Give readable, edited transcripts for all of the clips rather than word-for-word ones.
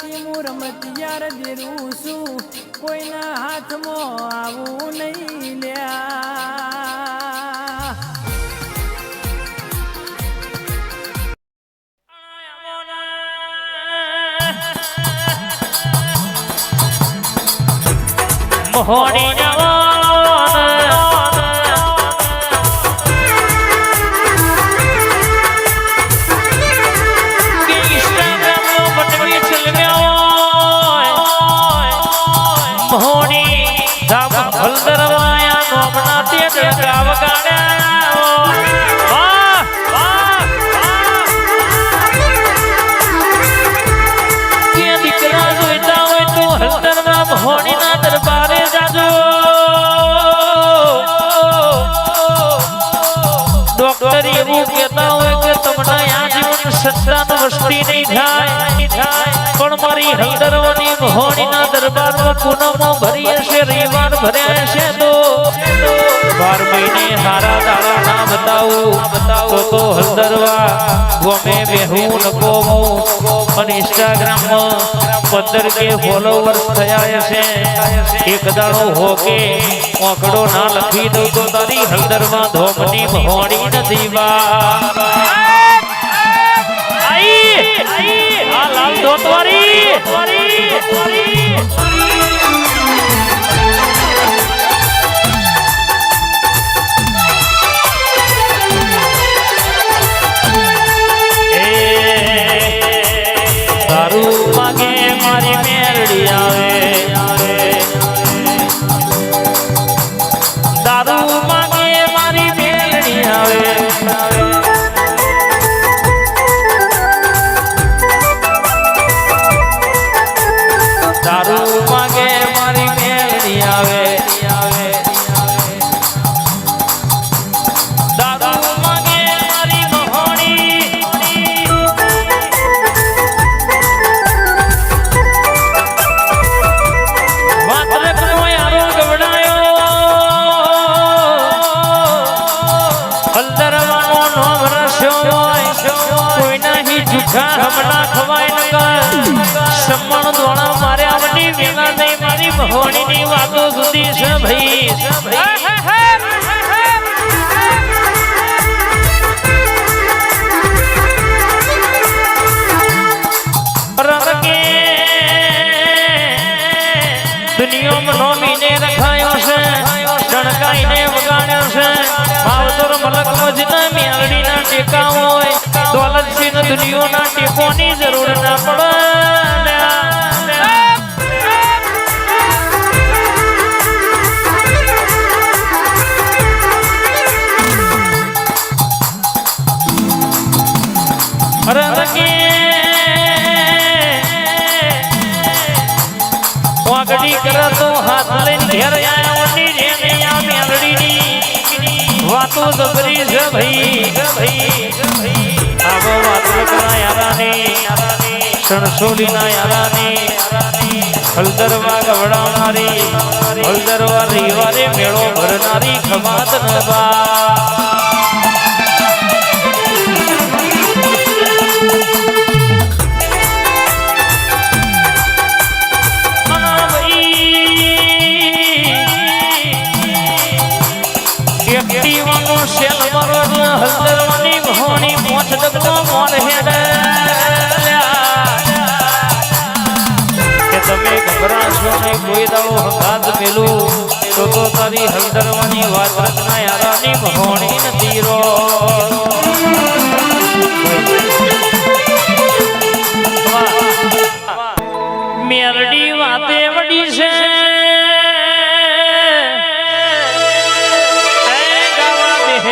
હું રમતિયાર દેરું છું કોઈના હાથમાં આવું નહીં લ્યા મોહણી ડોક્ટર એવું કહેતા હોય કે તમને આ જીવન સંતાન વસ્તી નહીં થાય પણ મારી હળદરવાની મોહણીના દરબારમાં પૂનમો ભરી હશે રવિવાર ભર્યા હશે તો 12 મહિને હારા દાડા ના બતાવું તો હળદરવા ગમે બેહું નકોમું અને ઇન્સ્ટાગ્રામમાં 15 કે ફોલોવર્સ થયા હશે એક દાડો હોકે ઓકડો ના લખી દઉં તો તારી હળદરમાં ધોમની મોહણી નથી બા આઈ આ લાલ દોતવારી તારું માગે મારી મેરડી આવે દારૂ માગે મારી મેરડી આવે દારૂ માગે મારી મેરડી આવે દારૂ માગે મારી મોહણી હમણાં ખવાય સમણ દોણા માર્યા વડી વેલા નહીં મારી મોહણીની વાતો સુધી છે ભાઈ દુનિયામાં નોમીને રખાયો છે ચણકાઈને વગાડ્યો છે માવતર મલક મજના મેલડીના ટેકા હોય દોલતસિંહ દુનિયાના ટેકોની જરૂર ના પડે વાગડી કરે તો હાથ લઈને ઘેર આયા મેલડીની વાતો જબરી છે ભાઈ આવો વાતો કરા યારાની સણસોલીના યારાની હળદરવા ગવડાવનારી હળદરવા રવિવારે મેળો ભરનારી ખમાત નબા હળદરવાની મોહણી મોચ ડગલો મોર હેડે કે તમે ગભરાશો ને કોઈ દાડો હંગાત મેલું તો તારી હળદરવાની વાત રચના યારાની મોહણી નથી રો મેરડી વાતે વડી છે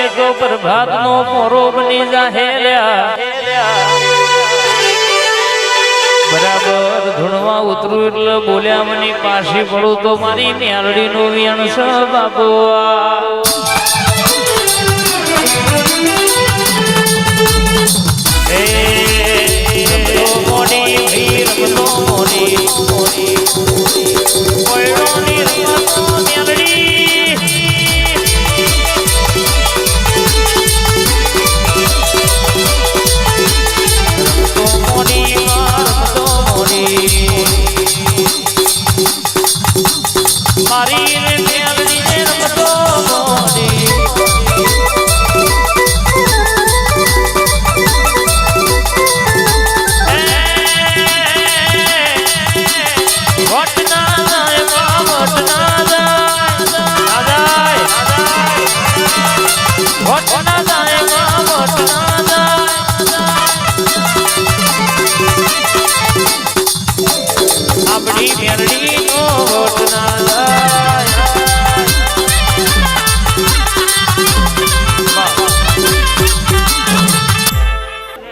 તો પ્રભાત નો મોરો બની જાહેલ્યા બરાબર ધૂણવા ઉતરું એટલે બોલ્યા મને પાછી પડું તો મારી મેલડી નો વિયણ છે બાપુ મોડી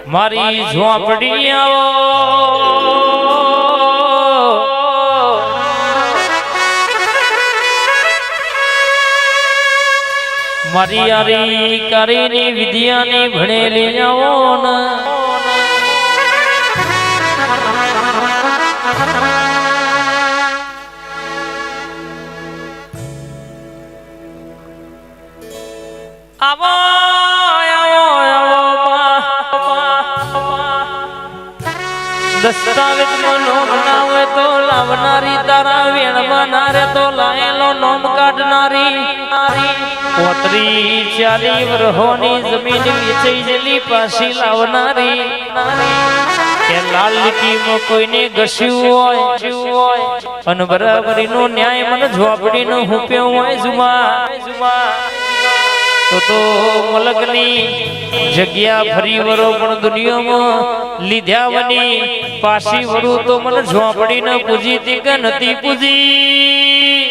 મારી ઝોપડી આવો મારી યારી કરીને વિદ્યાની ભણેલી આવો ને આવો દસ્તાવેજ નો નોમ ના હોય તો લાવનારી તારા વેણમાં ના રે તો લાયેલો નોમ કાઢનારી 35-40 વર્ષોની જમીન વેચાઈ ગયેલી પાછી લાવનારી કે લાલ લીટીમાં કોઈને ઘસ્યું હોય અને બરાબરીનો ન્યાય મને ઝોપડીનો હુંપ્યો હોય જુમા તો મલકની જગ્યા ફરી વરો પણ દુનિયામાં લીધ્યા વની પાછી વરું તો મને ઝોપડી ન પૂજી તી કે નથી પૂજી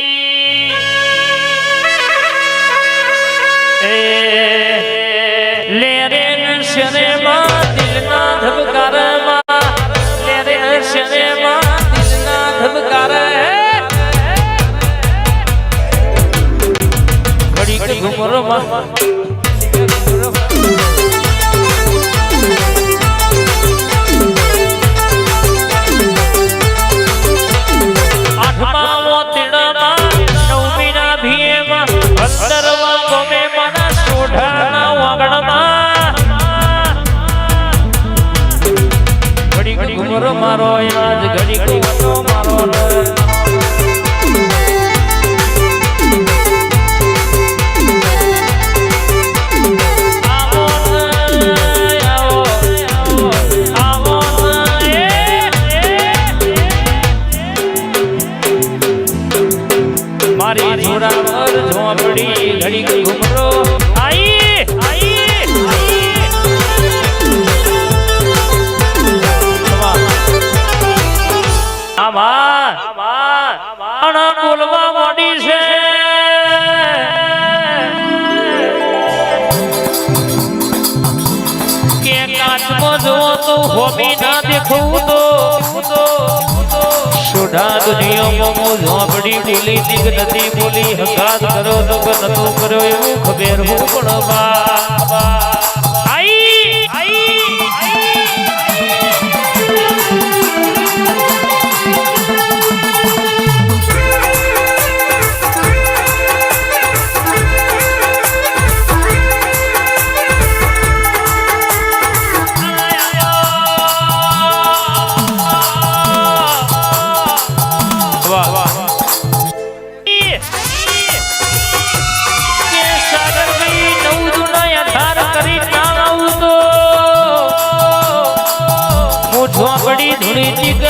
લે રે શરેમાં દિલના ધબકારમાં લે રે શરેમાં દિલના ધબકાર ઘડી ઘુમરમાં મારો આજ ઘડી ઘડી મારો મારી જોડા ઝોપડી ઘડી ઘુમરો બોલવા મોડી છે કે કાચમાં જોવો તો હોમી ના દેખવું તો સોઢા દુનિયામાં ઝોપડી બોલી દીક નથી બોલી હગાત કરો તો કે નતો કર્યો એવું ખબર હું પણ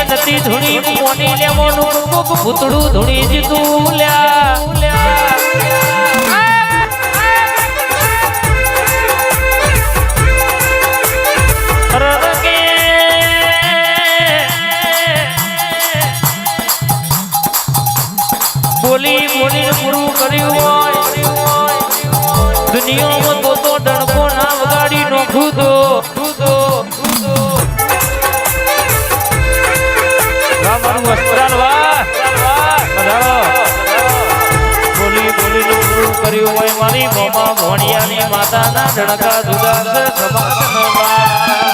નથી ધૂણી મોની લેવાનું કોક ભૂતડું ધૂણી જીતું લ્યા બોલી બોલીને પૂરું કર્યું હોય દુનિયામાં તો ડણકો ના વગાડી નોખું તો બોલી બોલી કર્યું હોય મારી મોમા ભોણિયાની માતાના ધડકા જુદા છે સમાજ